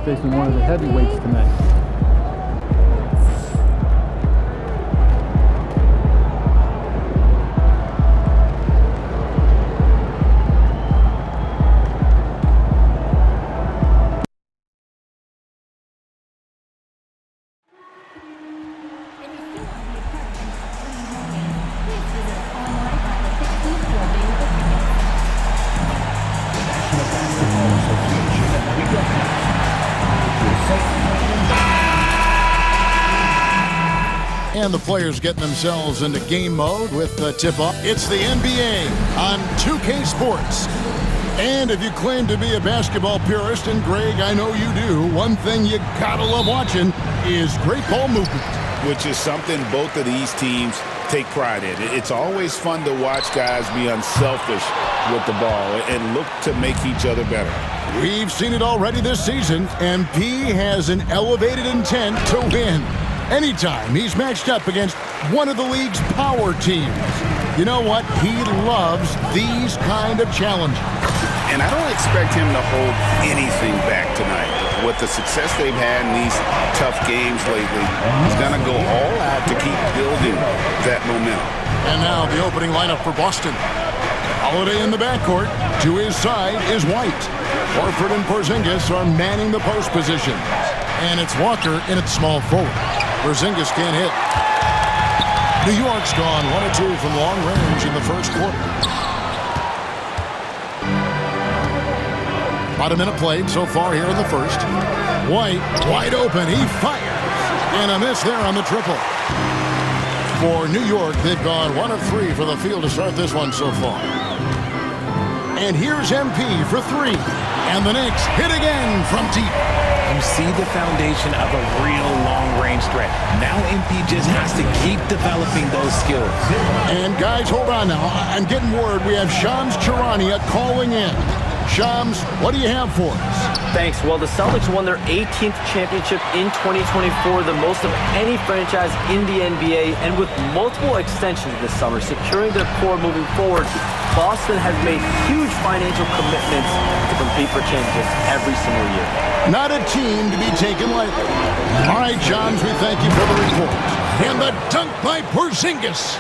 facing one of the heavyweights tonight. And the players getting themselves into game mode with the tip-off. It's the NBA on 2K Sports. And if you claim to be a basketball purist, and Greg, I know you do, one thing you gotta love watching is great ball movement. Which is something both of these teams take pride in. It's always fun to watch guys be unselfish with the ball and look to make each other better. We've seen it already this season. MP has an elevated intent to win. Anytime he's matched up against one of the league's power teams. You know what? He loves these kind of challenges. And I don't expect him to hold anything back tonight. With the success they've had in these tough games lately, he's going to go all out to keep building that momentum. And now the opening lineup for Boston. Holiday in the backcourt. To his side is White. Horford and Porzingis are manning the post position. And it's Walker in its small forward. Porzingis can't hit. New York's gone 1 of 2 from long range in the first quarter. About a minute played so far here in the first. White, wide open, he fires. And a miss there on the triple. For New York, they've gone 1 of 3 for the field to start this one so far. And here's MP for 3. And the Knicks hit again from deep. You see the foundation of a real long-range threat. Now MP just has to keep developing those skills. And guys, hold on now. I'm getting word we have Shams Charania calling in. Shams, what do you have for us? Thanks. Well, the Celtics won their 18th championship in 2024, the most of any franchise in the NBA, and with multiple extensions this summer, securing their core moving forward, Boston has made huge financial commitments to compete for championships every single year. Not a team to be taken lightly. All right, Shams, we thank you for the report. And the dunk by Porzingis.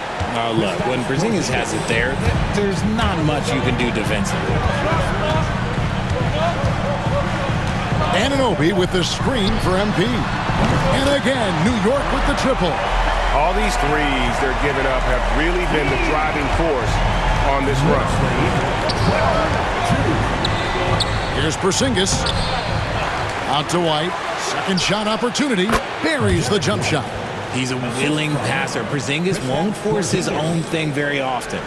Look, when Porzingis has it there, there's not much you can do defensively. Anunoby with the screen for MP. And again, New York with the triple. All these threes they're giving up have really been the driving force on this run. Here's Porzingis. Out to White. Second shot opportunity. Buries the jump shot. He's a willing passer. Porzingis won't force his own thing very often.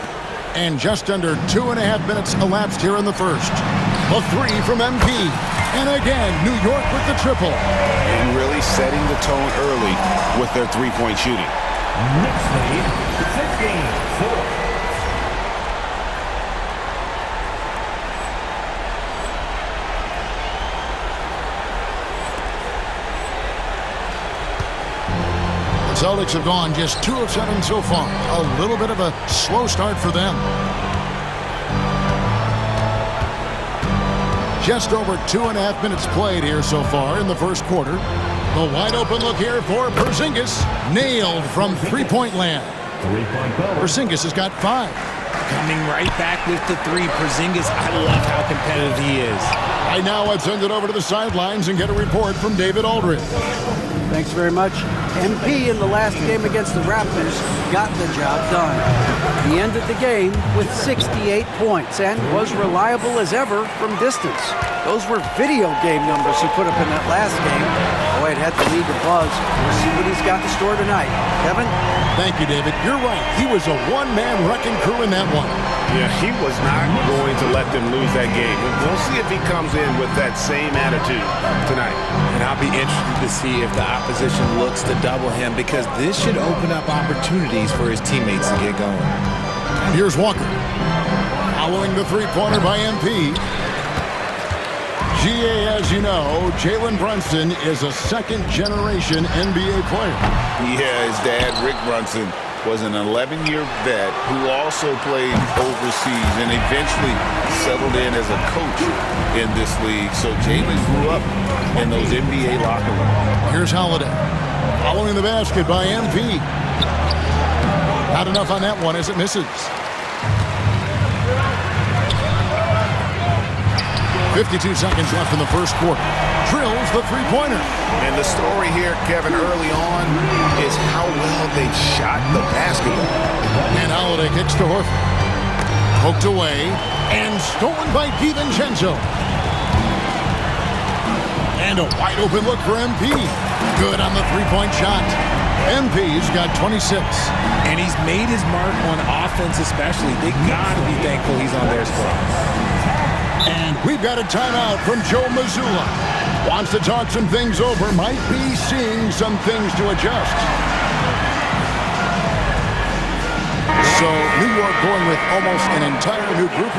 And just under 2.5 minutes elapsed here in the first. A 3 from MP. And again, New York with the triple. And really setting the tone early with their three-point shooting. Next lead, 15-4. Celtics have gone just 2 of 7 so far. A little bit of a slow start for them. Just over 2.5 minutes played here so far in the first quarter. The wide open look here for Porzingis. Nailed from three-point land. Porzingis has got 5. Coming right back with the 3. Porzingis, I love how competitive he is. Right now, let's send it over to the sidelines and get a report from David Aldridge. Thanks very much. MP in the last game against the Raptors got the job done. He ended the game with 68 points and was reliable as ever from distance. Those were video game numbers he put up in that last game. Boy, it had the league abuzz. We'll see what he's got in store tonight. Kevin? Thank you, David. You're right. He was a one-man wrecking crew in that one. Yeah, he was not going to let them lose that game. We'll see if he comes in with that same attitude tonight. And I'll be interested to see if the opposition looks to double him, because this should open up opportunities for his teammates to get going. And here's Walker. Following the three-pointer by MP. GA, as you know, Jalen Brunson is a second-generation NBA player. Yeah, his dad, Rick Brunson, was an 11-year vet who also played overseas and eventually settled in as a coach in this league. So Jalen grew up in those NBA locker rooms. Here's Holiday. Following the basket by MP. Not enough on that one as it misses. 52 seconds left in the first quarter. Drills the three-pointer. And the story here, Kevin, early on is how well they've shot the basketball. And Holiday kicks to Horford. Poked away and stolen by DiVincenzo. And a wide open look for MP. Good on the three-point shot. MP's got 26. And he's made his mark on offense especially. They got to be thankful he's on their squad. And we've got a timeout from Joe Mazzulla. Wants to talk some things over. Might be seeing some things to adjust. So New York going with almost an entire new group.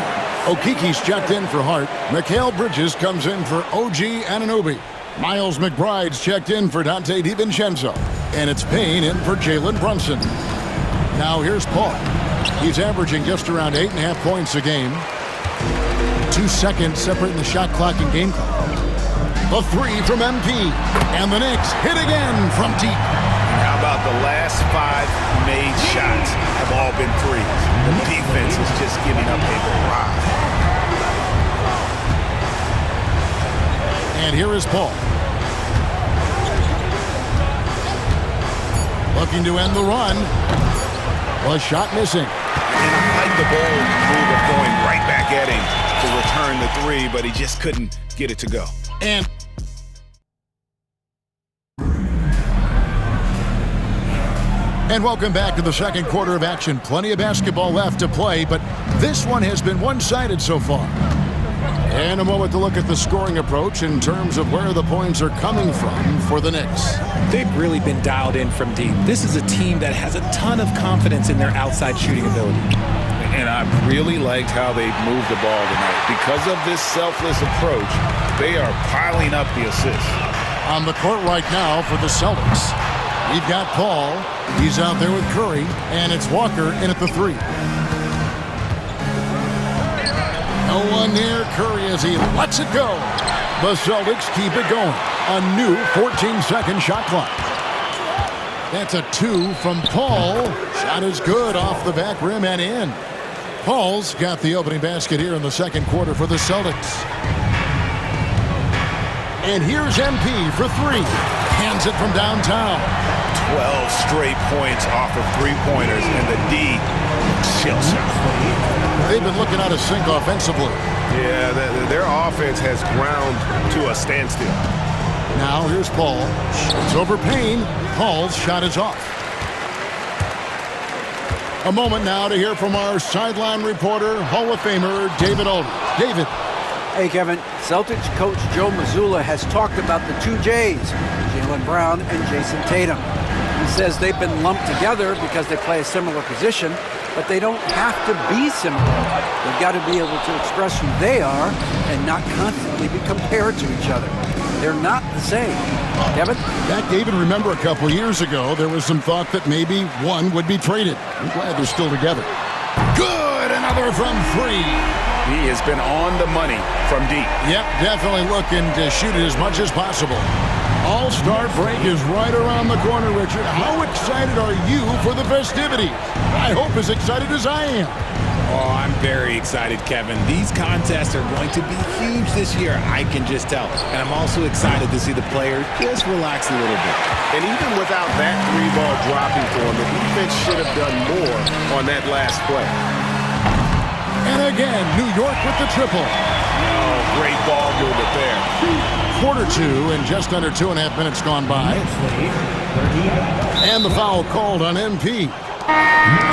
Okiki's checked in for Hart. Mikal Bridges comes in for OG Anunoby. Miles McBride's checked in for Dante DiVincenzo. And it's Payne in for Jalen Brunson. Now here's Paul. He's averaging just around 8.5 points a game. 2 seconds separating the shot clock and game clock. The three from MP. And the Knicks hit again from deep. How about the last 5 made shots have all been threes? The defense is just giving up a barrage. And here is Paul. Looking to end the run. A shot missing. And I like the bold move of going right back at him to return the three, but he just couldn't get it to go. And welcome back to the second quarter of action. Plenty of basketball left to play, but this one has been one-sided so far. And a moment to look at the scoring approach in terms of where the points are coming from for the Knicks. They've really been dialed in from deep. This is a team that has a ton of confidence in their outside shooting ability. And I really liked how they moved the ball tonight. Because of this selfless approach, they are piling up the assists. On the court right now for the Celtics, we've got Paul. He's out there with Curry, and it's Walker in at the three. No one near Curry as he lets it go. The Celtics keep it going. A new 14-second shot clock. That's a 2 from Paul. Shot is good off the back rim and in. Paul's got the opening basket here in the second quarter for the Celtics. And here's MP for 3. Hands it from downtown. 12 straight points off of three-pointers, and the D chills him. They've been looking out of sync offensively. Yeah, their offense has ground to a standstill. Now here's Paul. It's over Payne. Paul's shot is off. A moment now to hear from our sideline reporter, Hall of Famer David Aldridge. David. Hey, Kevin. Celtics coach Joe Mazzulla has talked about the 2 J's, Jaylen Brown and Jason Tatum. He says they've been lumped together because they play a similar position, but they don't have to be similar. They've got to be able to express who they are and not constantly be compared to each other. They're not the same. Kevin? Back, David, remember a couple years ago, there was some thought that maybe one would be traded. I'm glad they're still together. Good! Another from 3. He has been on the money from deep. Yep, definitely looking to shoot it as much as possible. All-Star break is right around the corner, Richard. How excited are you for the festivities? I hope as excited as I am. Oh, I'm very excited, Kevin. These contests are going to be huge this year, I can just tell. And I'm also excited to see the players just relax a little bit. And even without that 3-ball dropping for him, the defense should have done more on that last play. And again, New York with the triple. Oh, great ball movement there. Quarter 2 and just under 2.5 minutes gone by. And the foul called on MP.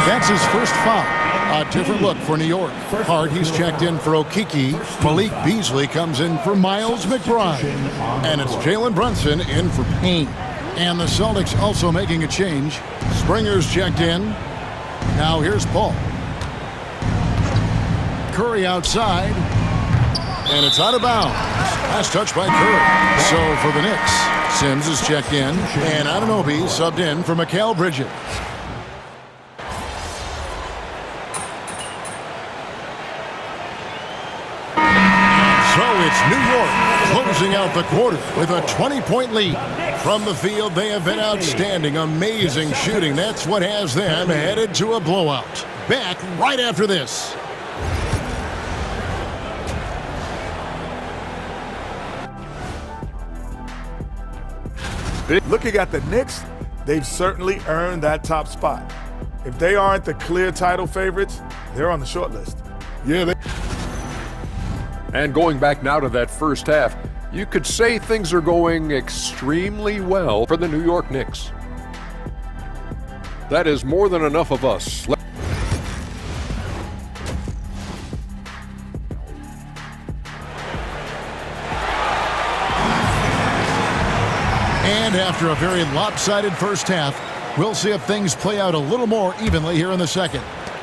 That's his first foul. A different look for New York. Hart, he's checked in for Okiki. Malik Beasley comes in for Miles McBride. And it's Jalen Brunson in for Payne. And the Celtics also making a change. Springer's checked in. Now here's Paul. Curry outside. And it's out of bounds. Last touch by Curry. So for the Knicks, Sims is checked in. And Anunoby subbed in for Mikal Bridges. it's New York closing out the quarter with a 20-point lead. From the field, they have been outstanding, amazing shooting. That's what has them headed to a blowout. Back right after this. Looking at the Knicks, they've certainly earned that top spot. If they aren't the clear title favorites, they're on the short list. Yeah, And going back now to that first half, you could say things are going extremely well for the New York Knicks. That is more than enough of us. And after a very lopsided first half, we'll see if things play out a little more evenly here in the second.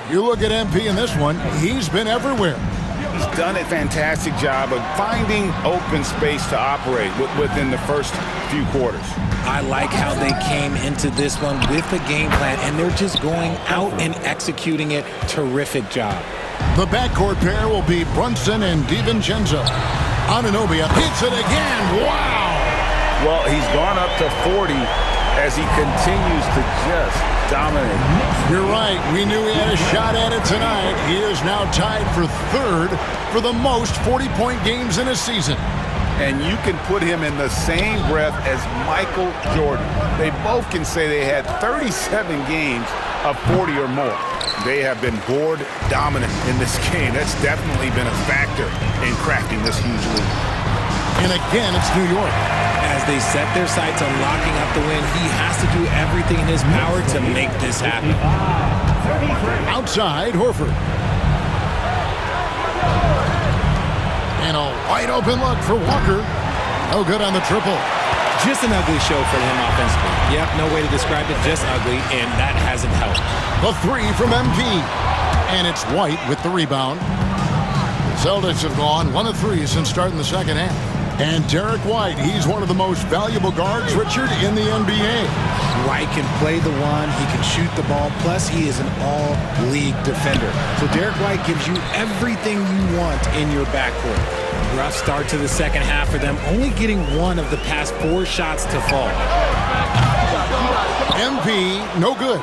You look at MP in this one, he's been everywhere. He's done a fantastic job of finding open space to operate within the first few quarters. I like how they came into this one with a game plan, and they're just going out and executing it. Terrific job. The backcourt pair will be Brunson and DiVincenzo. Anunoby hits it again. Wow! Well, he's gone up to 40 as he continues to just dominate. You're right. We knew he had a shot at it tonight. He is now tied for third for the most 40-point games in a season. And you can put him in the same breath as Michael Jordan. They both can say they had 37 games of 40 or more. They have been board dominant in this game. That's definitely been a factor in cracking this huge lead. And again, it's New York. As they set their sights on locking up the win, he has to do everything in his power to make this happen. Outside, Horford. And a wide open look for Walker. No good on the triple. Just an ugly show for him offensively. Yep, no way to describe it, just ugly, and that hasn't helped. The three from MP. And it's White with the rebound. Celtics have gone 1 of 3 since starting the second half. And Derek White, he's one of the most valuable guards, Richard, in the NBA. White can play the one, he can shoot the ball, plus he is an all-league defender. So Derek White gives you everything you want in your backcourt. Rough start to the second half for them, only getting one of the past 4 shots to fall. MP, no good.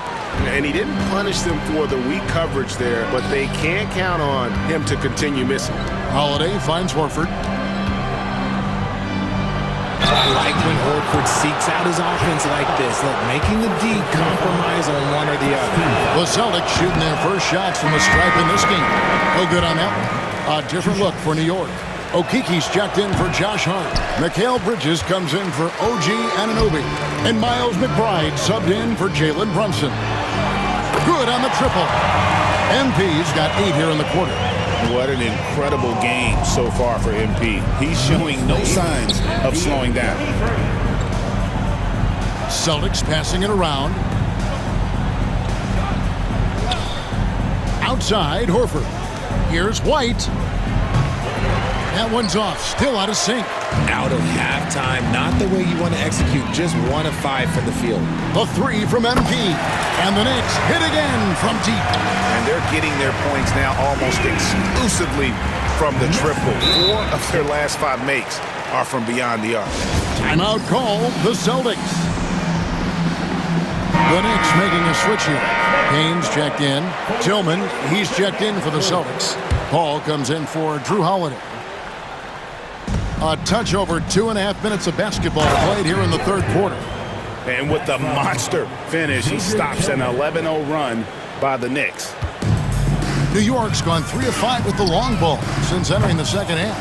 And he didn't punish them for the weak coverage there, but they can't count on him to continue missing. Holiday finds Horford. I like when Horford seeks out his offense like this. Look, making the D compromise on one or the other. The Celtics shooting their first shots from the stripe in this game. No good on that one. A different look for New York. Okiki's checked in for Josh Hart. Mikal Bridges comes in for OG Anunoby. And Miles McBride subbed in for Jalen Brunson. Good on the triple. MP's got 8 here in the quarter. What an incredible game so far for MP. He's showing no signs of slowing down. Celtics passing it around. Outside, Horford. Here's White. That one's off, still out of sync. Out of halftime, not the way you want to execute, just 1 of 5 from the field. The 3 from MP, and the Knicks hit again from deep. And they're getting their points now almost exclusively from the triple. 4 of their last 5 makes are from beyond the arc. Timeout call, the Celtics. The Knicks making a switch here. Haynes checked in. Tillman, he's checked in for the Celtics. Paul comes in for Drew Holiday. A touch over 2.5 minutes of basketball played here in the third quarter. And with the monster finish, he stops an 11-0 run by the Knicks. New York's gone 3 of 5 with the long ball since entering the second half.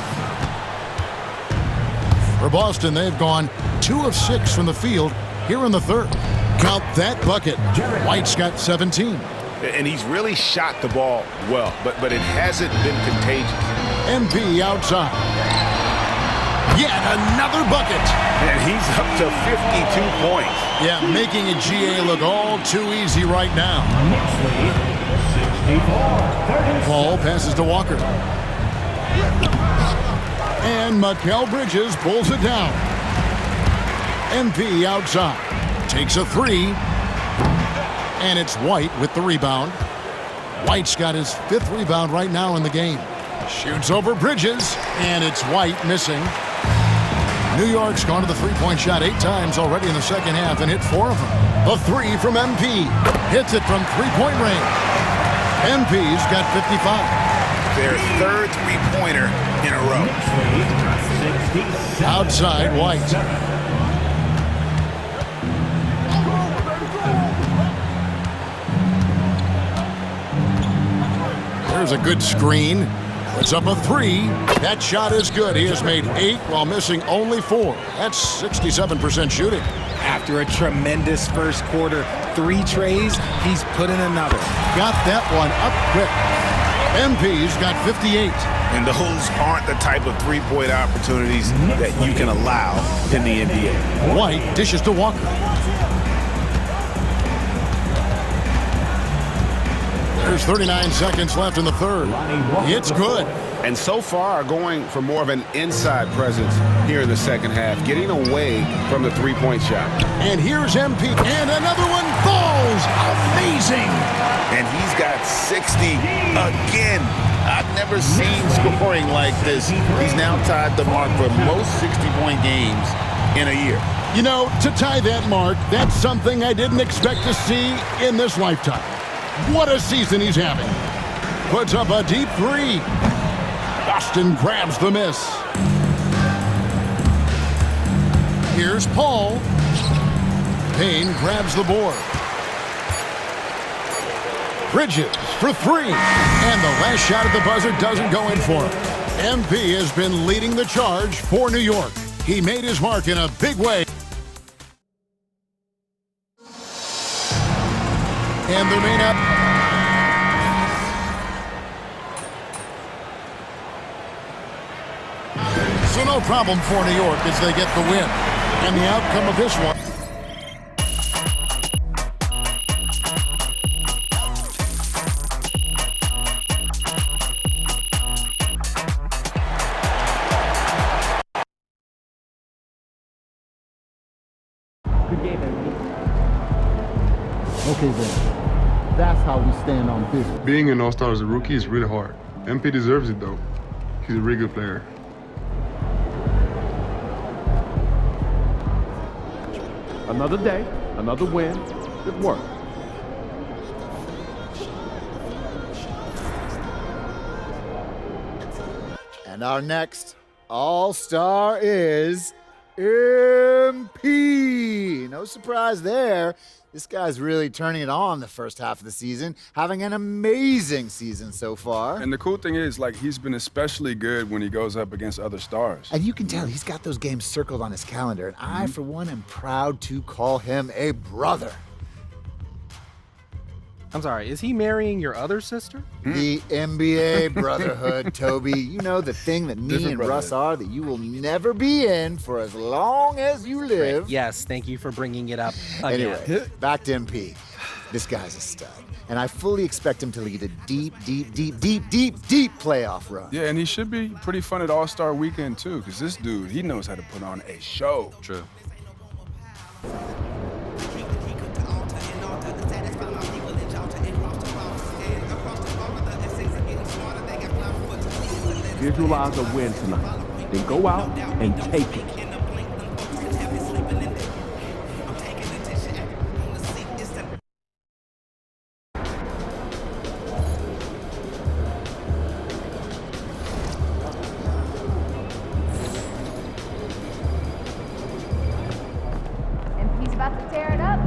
For Boston, they've gone 2 of 6 from the field here in the third. Count that bucket. White's got 17. And he's really shot the ball well, but it hasn't been contagious. MP outside. Yet another bucket. And he's up to 52 points. Yeah, making a GA look all too easy right now. Paul passes to Walker. And Mikal Bridges pulls it down. MP outside. Takes a 3. And it's White with the rebound. White's got his 5th rebound right now in the game. Shoots over Bridges, and it's White missing. New York's gone to the three-point shot 8 times already in the second half and hit 4 of them. The three from MP. Hits it from three-point range. MP's got 55. Their third three-pointer in a row. Outside, White. There's a good screen. Puts up a three. That shot is good. He has made 8 while missing only 4. That's 67% shooting. After a tremendous first quarter, 3 trays, he's put in another. Got that one up quick. MP's got 58. And those aren't the type of three-point opportunities that you can allow in the NBA. White dishes to Walker. There's 39 seconds left in the third. It's good. And so far, going for more of an inside presence here in the second half, getting away from the three-point shot. And here's MP, and another one falls. Amazing. And he's got 60 again. I've never seen scoring like this. He's now tied the mark for most 60-point games in a year. You know, to tie that mark, that's something I didn't expect to see in this lifetime. What a season he's having. Puts up a deep three. Boston grabs the miss. Here's Paul. Payne grabs the board. Bridges for 3. And the last shot at the buzzer doesn't go in for him. MP has been leading the charge for New York. He made his mark in a big way. And there may not. So no problem for New York as they get the win. And the outcome of this one. Good game, MP. Okay, then. That's how we stand on business. Being an all-star as a rookie is really hard. MP deserves it, though. He's a really good player. Another day, another win. Good work. And our next all-star is MP. No surprise there. This guy's really turning it on the first half of the season, having an amazing season so far. And the cool thing is, like, he's been especially good when he goes up against other stars. And you can tell he's got those games circled on his calendar, and I, for one, am proud to call him a brother. I'm sorry, is he marrying your other sister? The NBA brotherhood, Toby. You know, the thing that me Different and brotherhood. Russ are that you will never be in for as long as you live. Yes, thank you for bringing it up again. Anyway, back to MP. This guy's a stud. And I fully expect him to lead a deep playoff run. Yeah, and he should be pretty fun at All-Star Weekend, too, because this dude, he knows how to put on a show. True. Visualize a win tonight. Then go out and take it. And he's about to tear it up.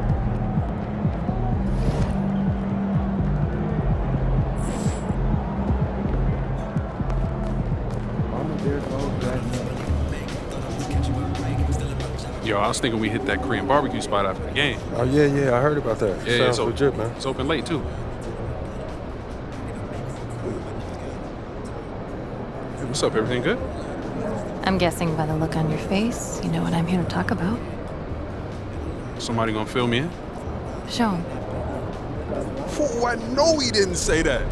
Yo, I was thinking we hit that Korean barbecue spot after the game. Oh, yeah, I heard about that. Yeah, Sounds so legit, man. It's open late, too. Hey, what's up? Everything good? I'm guessing by the look on your face, you know what I'm here to talk about. Somebody gonna fill me in? Show him. Oh, I know he didn't say that.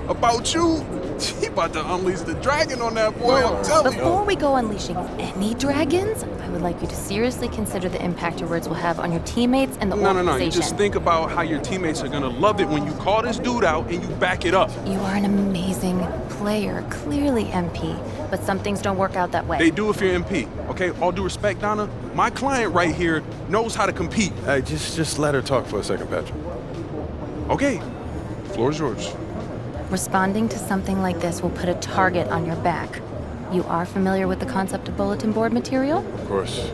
About you? He about to unleash the dragon on that boy, I'm telling you. Before we go unleashing any dragons, I would like you to seriously consider the impact your words will have on your teammates and the organization. No. You just think about how your teammates are going to love it when you call this dude out and you back it up. You are an amazing player, clearly, MP. But some things don't work out that way. They do if you're MP, okay? All due respect, Donna, my client right here knows how to compete. Hey, just let her talk for a second, Patrick. Okay, floor is yours. Responding to something like this will put a target on your back. You are familiar with the concept of bulletin board material? Of course.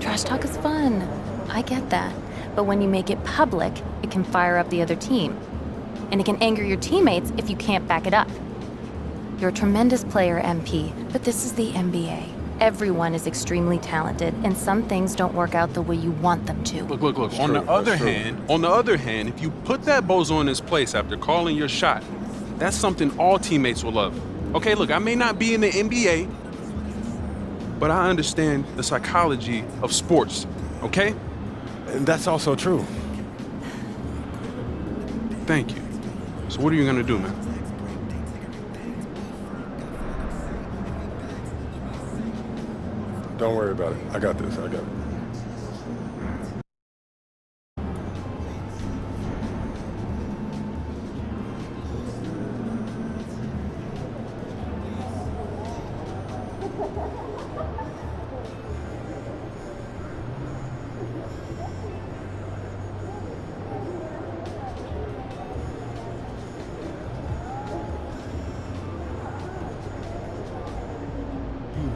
Trash talk is fun. I get that. But when you make it public, it can fire up the other team. And it can anger your teammates if you can't back it up. You're a tremendous player, MP, but this is the NBA. Everyone is extremely talented, and some things don't work out the way you want them to. Look. On the other hand, if you put that bozo in his place after calling your shot, that's something all teammates will love. Okay, look, I may not be in the NBA, but I understand the psychology of sports, okay? And that's also true. Thank you. So what are you gonna do, man? Don't worry about it. I got this. I got it.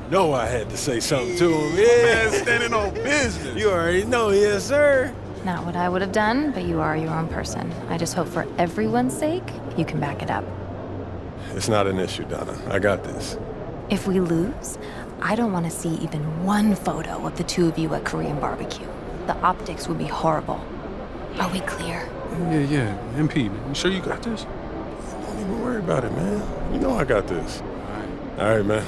No, I had to say something to him. Yeah, standing on business. You already know, yes, sir. Not what I would have done, but you are your own person. I just hope for everyone's sake, you can back it up. It's not an issue, Donna. I got this. If we lose, I don't want to see even one photo of the two of you at Korean barbecue. The optics would be horrible. Are we clear? Yeah. MP, man. You sure you got this? Don't even worry about it, man. You know I got this. All right, man.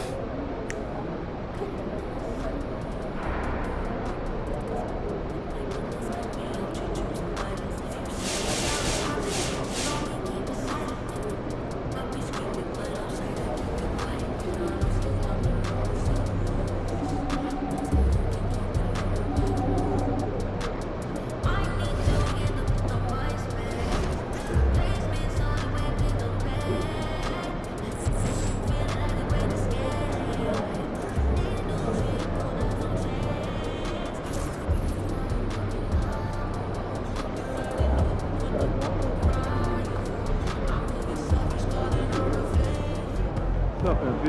What's up, MP?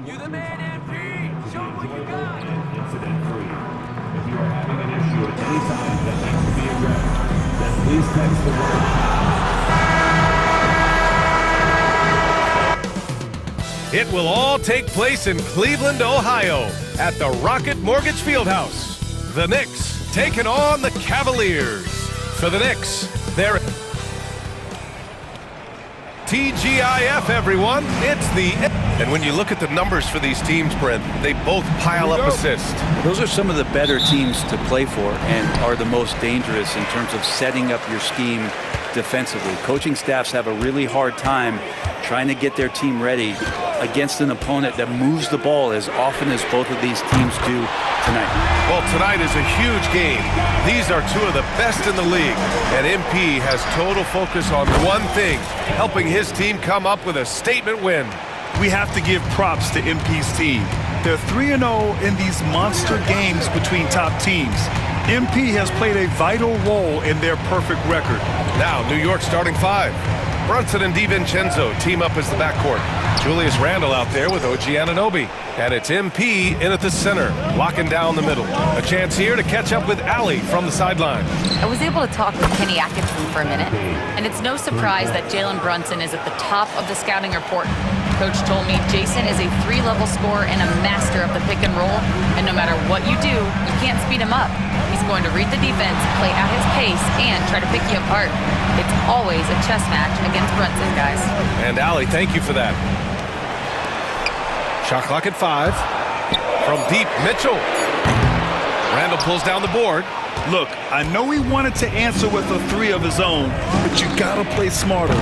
You the man, MP! Show them what you got! Incident-free. If you are having an issue at any time that needs to be addressed, then please text the word. It will all take place in Cleveland, Ohio, at the Rocket Mortgage Fieldhouse. The Knicks taking on the Cavaliers. For the Knicks, they're TGIF, everyone. It's the... And when you look at the numbers for these teams, Brent, they both pile up assists. Those are some of the better teams to play for and are the most dangerous in terms of setting up your scheme defensively. Coaching staffs have a really hard time trying to get their team ready against an opponent that moves the ball as often as both of these teams do tonight. Well, tonight is a huge game. These are two of the best in the league, and MP has total focus on one thing, helping his team come up with a statement win. We have to give props to MP's team. They're 3-0 in these monster games between top teams. MP has played a vital role in their perfect record. Now, New York starting five. Brunson and DiVincenzo team up as the backcourt. Julius Randle out there with OG Anunoby. And it's MP in at the center, locking down the middle. A chance here to catch up with Allie from the sideline. I was able to talk with Kenny Atkinson for a minute, and it's no surprise that Jalen Brunson is at the top of the scouting report. Coach told me Jason is a 3-level scorer and a master of the pick and roll, and no matter what you do, you can't speed him up. He's going to read the defense, play at his pace, and try to pick you apart. It's always a chess match against Brunson, guys. And Allie, thank you for that. Shot clock at 5. From deep, Mitchell. Randall pulls down the board. Look, I know he wanted to answer with a 3 of his own, but you gotta play smarter.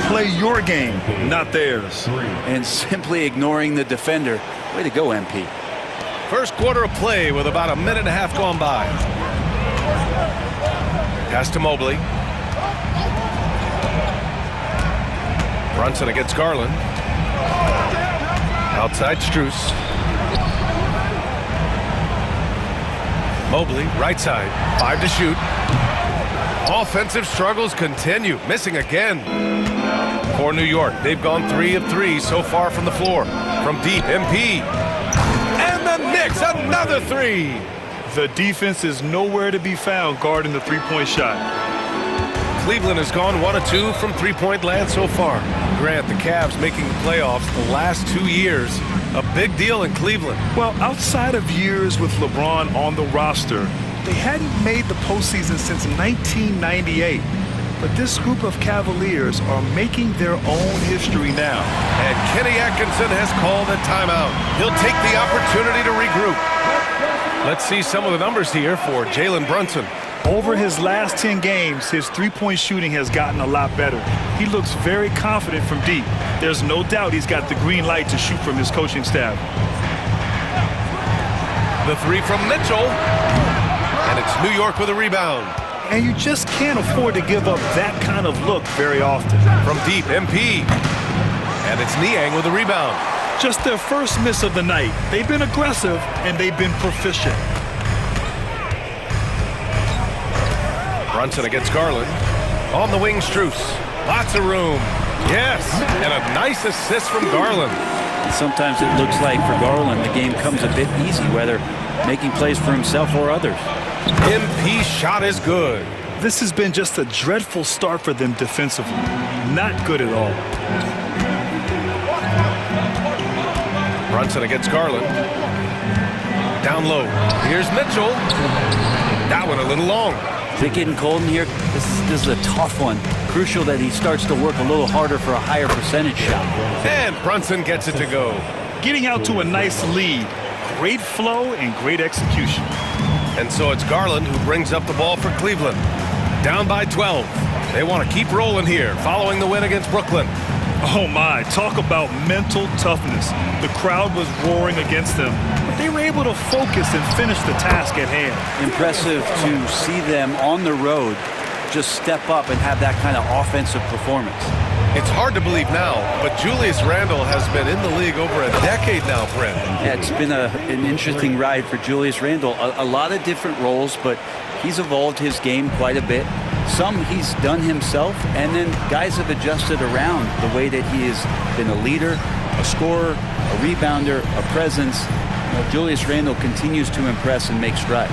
Play your game, not theirs. And simply ignoring the defender. Way to go, MP. First quarter of play with about a minute and a half gone by. Pass to Mobley. Brunson against Garland. Outside Strus. Mobley, right side, 5 to shoot. Offensive struggles continue, missing again. For New York, they've gone 3 of 3 so far from the floor. From deep, MP. And the Knicks, another 3. The defense is nowhere to be found guarding the three-point shot. Cleveland has gone 1 of 2 from three-point land so far. Grant, the Cavs making the playoffs the last 2 years. A big deal in Cleveland. Well, outside of years with LeBron on the roster, they hadn't made the postseason since 1998. But this group of Cavaliers are making their own history now. And Kenny Atkinson has called a timeout. He'll take the opportunity to regroup. Let's see some of the numbers here for Jalen Brunson. Over his last 10 games, his three-point shooting has gotten a lot better. He looks very confident from deep. There's no doubt he's got the green light to shoot from his coaching staff. The 3 from Mitchell. And it's New York with a rebound. And you just can't afford to give up that kind of look very often. From deep, MP. And it's Niang with a rebound. Just their first miss of the night. They've been aggressive, and they've been proficient. Brunson against Garland. On the wing, Strus. Lots of room. Yes, and a nice assist from Garland. Sometimes it looks like for Garland the game comes a bit easy, whether making plays for himself or others. MP's shot is good. This has been just a dreadful start for them defensively. Not good at all. Brunson against Garland. Down low. Here's Mitchell. That one a little long. Is it getting cold in here? This is a tough one. Crucial that he starts to work a little harder for a higher percentage shot. And Brunson gets it to go. Getting out to a nice lead. Great flow and great execution. And so it's Garland who brings up the ball for Cleveland. Down by 12. They want to keep rolling here following the win against Brooklyn. Oh my, talk about mental toughness. The crowd was roaring against them, but they were able to focus and finish the task at hand. Impressive to see them on the road just step up and have that kind of offensive performance. It's hard to believe now, but Julius Randle has been in the league over a decade now, Brent. Yeah, it's been an interesting ride for Julius Randle. A lot of different roles, but he's evolved his game quite a bit. Some he's done himself, and then guys have adjusted around the way that he has been a leader, a scorer, a rebounder, a presence. You know, Julius Randle continues to impress and make strides.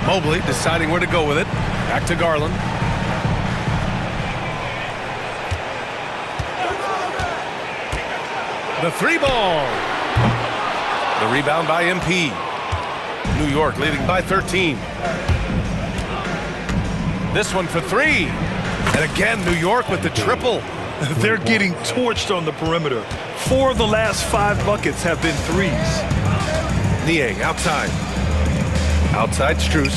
Mobley deciding where to go with it. Back to Garland. The 3 ball. The rebound by MP. New York leading by 13. This one for 3. And again, New York with the triple. They're getting torched on the perimeter. 4 of the last 5 buckets have been threes. Niang outside. Outside Strus.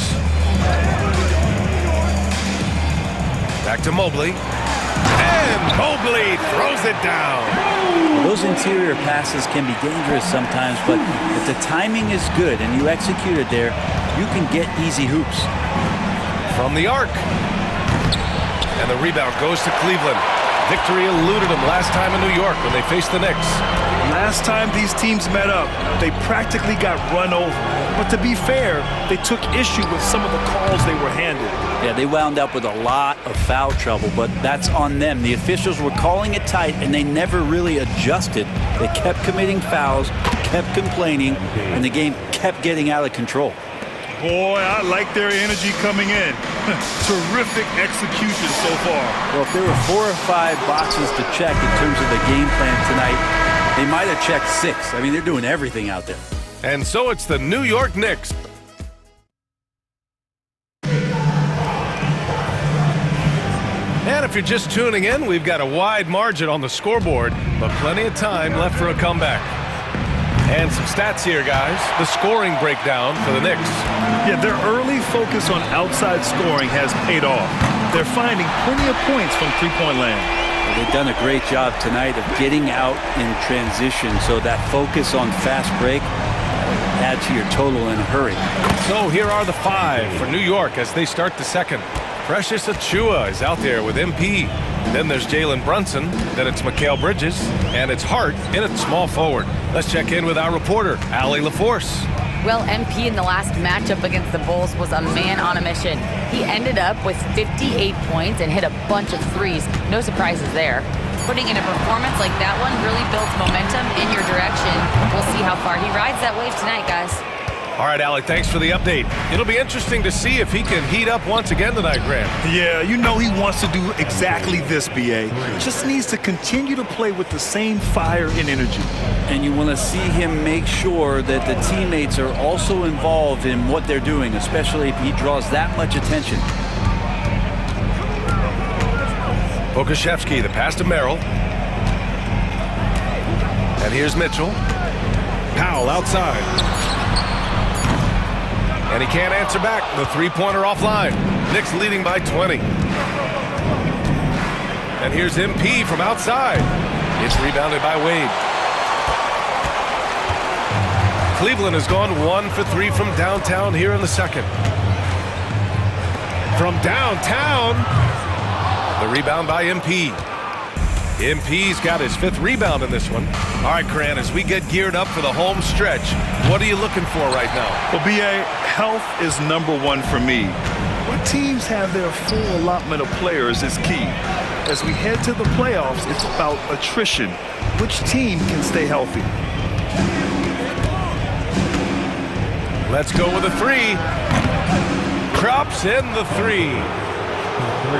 Back to Mobley. And Mobley throws it down. Those interior passes can be dangerous sometimes, but if the timing is good and you execute it there, you can get easy hoops. From the arc. And the rebound goes to Cleveland. Victory eluded them last time in New York when they faced the Knicks. Last time these teams met up, they practically got run over. But to be fair, they took issue with some of the calls they were handed. Yeah, they wound up with a lot of foul trouble, but that's on them. The officials were calling it tight, and they never really adjusted. They kept committing fouls, kept complaining, and the game kept getting out of control. Boy, I like their energy coming in. Terrific execution so far. Well, if there were 4 or 5 boxes to check in terms of the game plan tonight, they might have checked 6. I mean, they're doing everything out there. And so it's the New York Knicks. And if you're just tuning in, we've got a wide margin on the scoreboard, but plenty of time left for a comeback. And some stats here, guys. The scoring breakdown for the Knicks. Yeah, their early focus on outside scoring has paid off. They're finding plenty of points from three-point land. Well, they've done a great job tonight of getting out in transition, so that focus on fast break add to your total in a hurry. So here are the 5 for New York as they start the second. Precious Achiuwa is out there with MP. Then there's Jalen Brunson. Then it's Mikal Bridges. And it's Hart in at small forward. Let's check in with our reporter, Allie LaForce. Well, MP in the last matchup against the Bulls was a man on a mission. He ended up with 58 points and hit a bunch of threes. No surprises there. Putting in a performance like that one really builds momentum in your direction. We'll see how far he rides that wave tonight, guys. All right, Allie, thanks for the update. It'll be interesting to see if he can heat up once again tonight, Graham. Yeah, you know he wants to do exactly this, B.A. Just needs to continue to play with the same fire and energy. And you want to see him make sure that the teammates are also involved in what they're doing, especially if he draws that much attention. Pokusevski, the pass to Merrill. And here's Mitchell. Powell outside. And he can't answer back. The three-pointer offline. Knicks leading by 20. And here's MP from outside. It's rebounded by Wade. Cleveland has gone 1 for 3 from downtown here in the second. From downtown, the rebound by MP. MP's got his 5th rebound in this one. All right, Cran, as we get geared up for the home stretch, what are you looking for right now? Well, B.A., health is #1 for me. When teams have their full allotment of players is key. As we head to the playoffs, it's about attrition. Which team can stay healthy? Let's go with a 3. Crops in the 3.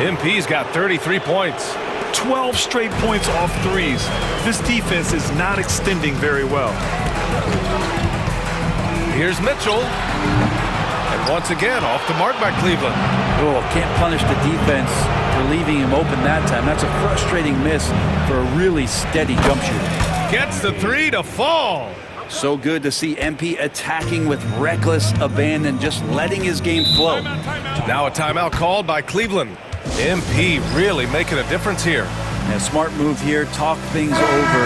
MP's got 33 points. 12 straight points off threes. This defense is not extending very well. Here's Mitchell. And once again, off the mark by Cleveland. Oh, can't punish the defense for leaving him open that time. That's a frustrating miss for a really steady jump shooter. Gets the 3 to fall. So good to see MP attacking with reckless abandon, just letting his game flow. Now a timeout called by Cleveland. MP really making a difference here. A smart move here, talk things over.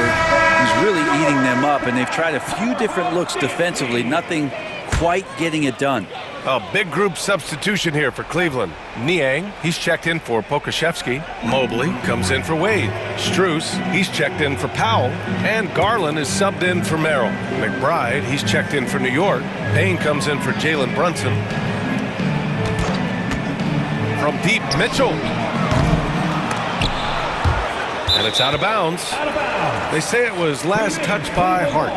He's really eating them up, and they've tried a few different looks defensively, nothing quite getting it done. A big group substitution here for Cleveland. Niang, he's checked in for Pokusevski. Mobley comes in for Wade. Strus, he's checked in for Powell. And Garland is subbed in for Merrill. McBride, he's checked in for New York. Payne comes in for Jalen Brunson. From deep, Mitchell. And it's out of bounds. They say it was last touched by Hart.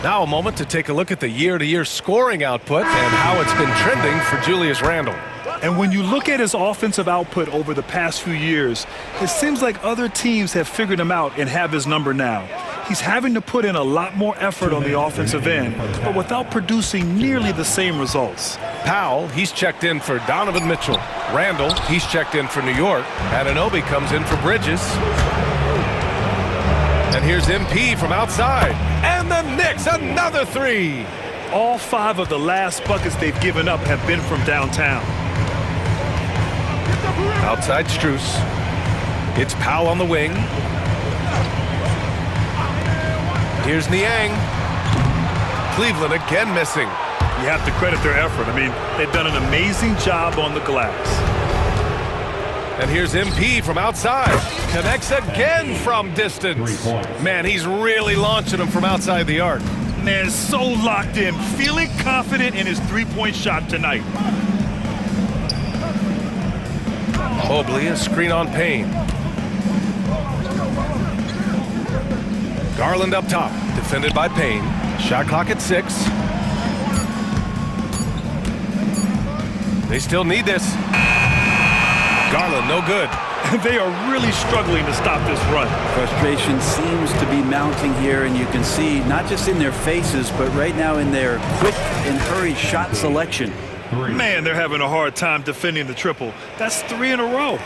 Now a moment to take a look at the year-to-year scoring output and how it's been trending for Julius Randle. And when you look at his offensive output over the past few years, it seems like other teams have figured him out and have his number now. He's having to put in a lot more effort on the offensive end, but without producing nearly the same results. Powell, he's checked in for Donovan Mitchell. Randle, he's checked in for New York. Anunoby comes in for Bridges. And here's MP from outside. And the Knicks, another 3. All 5 of the last buckets they've given up have been from downtown. Outside Strus. It's Powell on the wing. Here's Niang. Cleveland again missing. You have to credit their effort. I mean, they've done an amazing job on the glass. And here's MP from outside. Connects again from distance. Man, he's really launching them from outside the arc. Man, so locked in, feeling confident in his three-point shot tonight. Mobley, a screen on Payne. Garland up top, defended by Payne. Shot clock at 6. They still need this. Garland, no good. They are really struggling to stop this run. Frustration seems to be mounting here, and you can see not just in their faces, but right now in their quick and hurried shot selection. Man, they're having a hard time defending the triple. That's 3 in a row.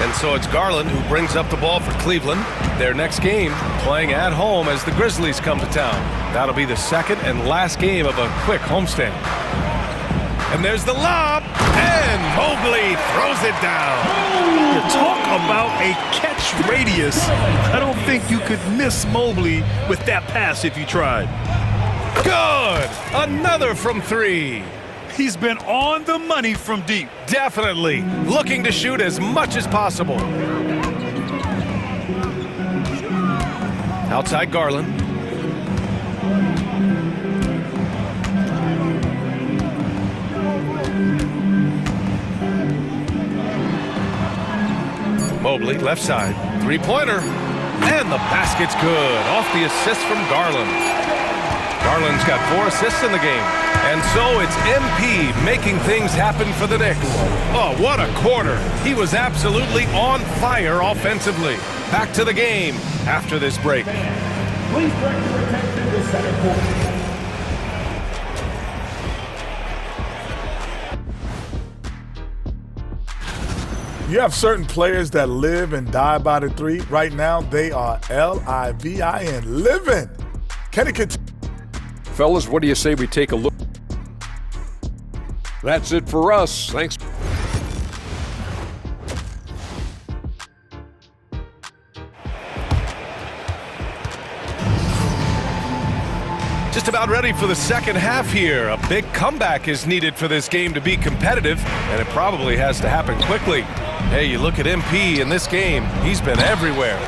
And so it's Garland who brings up the ball for Cleveland. Their next game playing at home as the Grizzlies come to town. That'll be the second and last game of a quick homestand. And there's the lob, and Mobley throws it down. You talk about a catch radius. I don't think you could miss Mobley with that pass if you tried. Good! Another from 3. He's been on the money from deep. Definitely. Looking to shoot as much as possible. Outside Garland. Mobley, left side. Three-pointer. And the basket's good. Off the assist from Garland. Garland's got 4 assists in the game. And so it's MP making things happen for the Knicks. Oh, what a quarter. He was absolutely on fire offensively. Back to the game after this break. Please direct your attention to center court. You have certain players that live and die by the 3. Right now, they are L-I-V-I-N, living. Can it continue? Fellas, what do you say we take a look? That's it for us. Thanks. Just about ready for the second half here. A big comeback is needed for this game to be competitive, and it probably has to happen quickly. Hey, you look at MP in this game, he's been everywhere.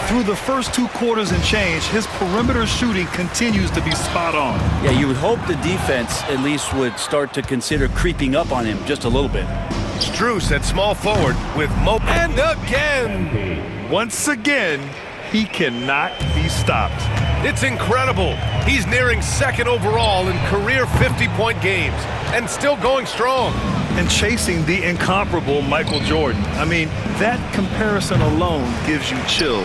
Through the first 2 quarters and change, his perimeter shooting continues to be spot on. Yeah, you would hope the defense at least would start to consider creeping up on him just a little bit. Strus at small forward with Mo. And again! Once again, he cannot be stopped. It's incredible. He's nearing 2nd overall in career 50-point games and still going strong. And chasing the incomparable Michael Jordan. I mean, that comparison alone gives you chills.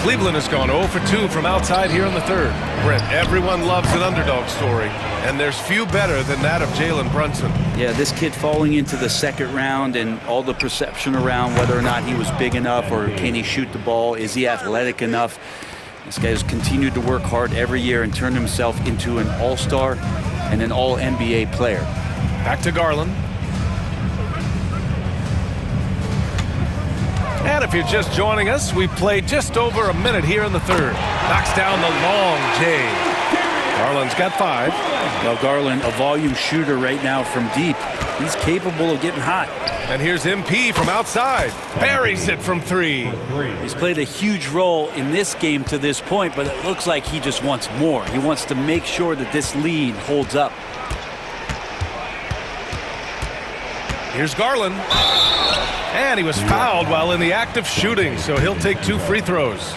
Cleveland has gone 0 for 2 from outside here in the 3rd. Brent, everyone loves an underdog story, and there's few better than that of Jalen Brunson. Yeah, this kid falling into the 2nd round and all the perception around whether or not he was big enough or can he shoot the ball, is he athletic enough? This guy has continued to work hard every year and turned himself into an all-star and an all-NBA player. Back to Garland. And if you're just joining us, we've played just over a minute here in the 3rd. Knocks down the long J. Garland's got 5. Well, Garland, a volume shooter right now from deep. He's capable of getting hot. And here's MP from outside. Buries it from 3. He's played a huge role in this game to this point, but it looks like he just wants more. He wants to make sure that this lead holds up. Here's Garland. And he was fouled while in the act of shooting, so he'll take 2 free throws.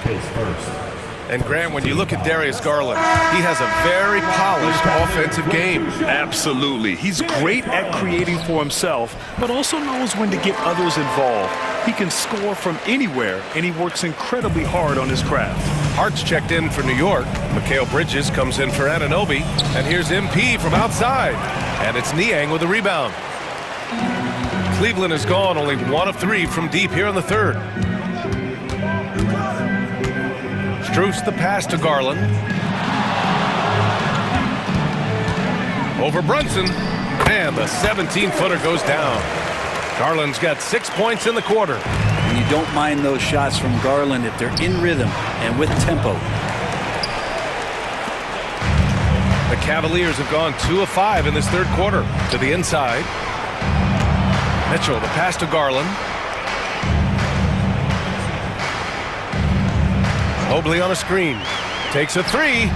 And Grant, when you look at Darius Garland, he has a very polished offensive game. Absolutely. He's great at creating for himself, but also knows when to get others involved. He can score from anywhere, and he works incredibly hard on his craft. Hart's checked in for New York. Mikal Bridges comes in for Anunoby. And here's MP from outside. And it's Niang with a rebound. Cleveland has gone only 1 of 3 from deep here in the 3rd. Strus the pass to Garland. Over Brunson. And the 17-footer goes down. Garland's got 6 points in the quarter. And you don't mind those shots from Garland if they're in rhythm and with tempo. The Cavaliers have gone 2 of 5 in this 3rd quarter. To the inside. Mitchell, the pass to Garland. Mobley on a screen. Takes a 3.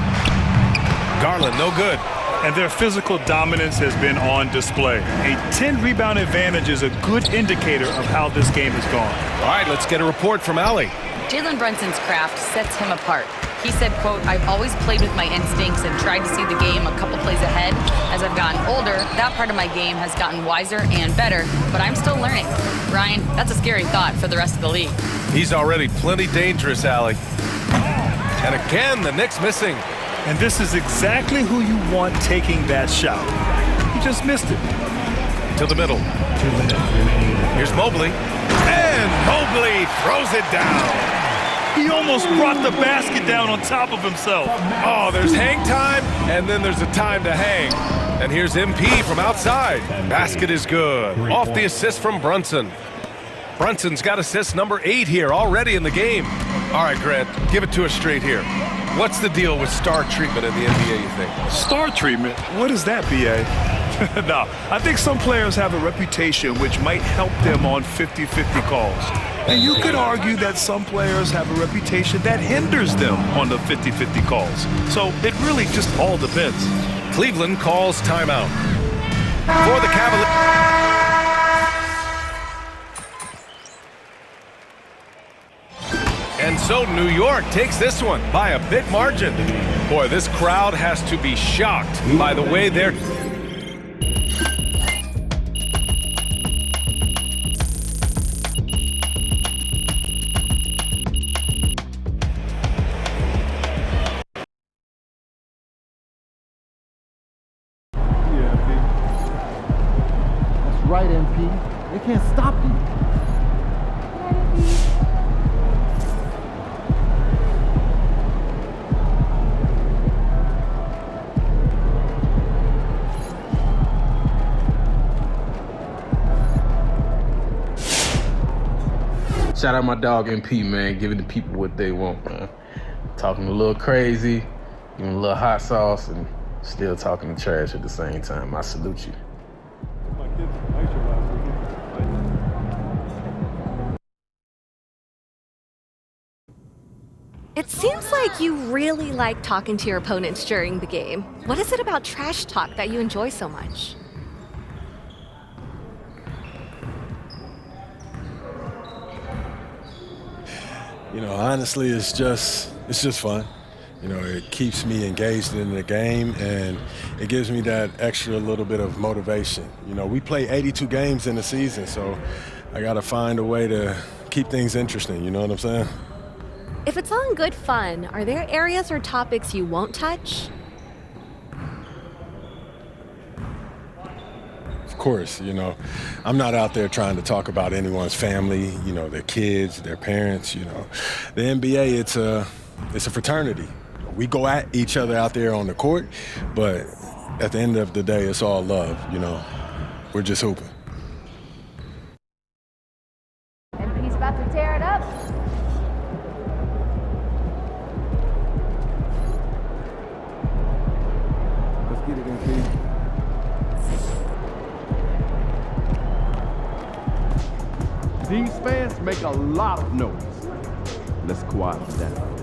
Garland, no good. And their physical dominance has been on display. A 10-rebound advantage is a good indicator of how this game has gone. All right, let's get a report from Allie. Jalen Brunson's craft sets him apart. He said, quote, "I've always played with my instincts and tried to see the game a couple plays ahead. As I've gotten older, that part of my game has gotten wiser and better, but I'm still learning." Ryan, that's a scary thought for the rest of the league. He's already plenty dangerous, Allie. And again, the Knicks missing. And this is exactly who you want taking that shot. He just missed it. To the middle. Here's Mobley. And Mobley throws it down. He almost brought the basket down on top of himself. Oh, there's hang time, and then there's a time to hang. And here's MP from outside. Basket is good. Off the assist from Brunson. Brunson's got assist number 8 here already in the game. All right, Grant, give it to us straight here. What's the deal with star treatment in the NBA, you think? Star treatment? What is that, BA? No, I think some players have a reputation which might help them on 50-50 calls. And you could argue that some players have a reputation that hinders them on the 50-50 calls. So it really just all depends. Cleveland calls timeout. For the Cavaliers. And so New York takes this one by a big margin. Boy, this crowd has to be shocked by the way they're... That's right, MP. They can't stop you. Shout out my dog MP, man, giving the people what they want, man. Talking a little crazy, giving a little hot sauce, and still talking trash at the same time. I salute you. It seems like you really like talking to your opponents during the game. What is it about trash talk that you enjoy so much? You know, honestly, it's just fun. You know, it keeps me engaged in the game, and it gives me that extra little bit of motivation. You know, we play 82 games in the season, so I got to find a way to keep things interesting, you know what I'm saying? If it's all in good fun, are there areas or topics you won't touch? Of course, you know, I'm not out there trying to talk about anyone's family, you know, their kids, their parents, you know. The NBA, it's a fraternity. We go at each other out there on the court, but at the end of the day, it's all love, you know. We're just hooping. And he's about to tear it up. Let's get it in, please. These fans make a lot of noise. Let's quiet them down.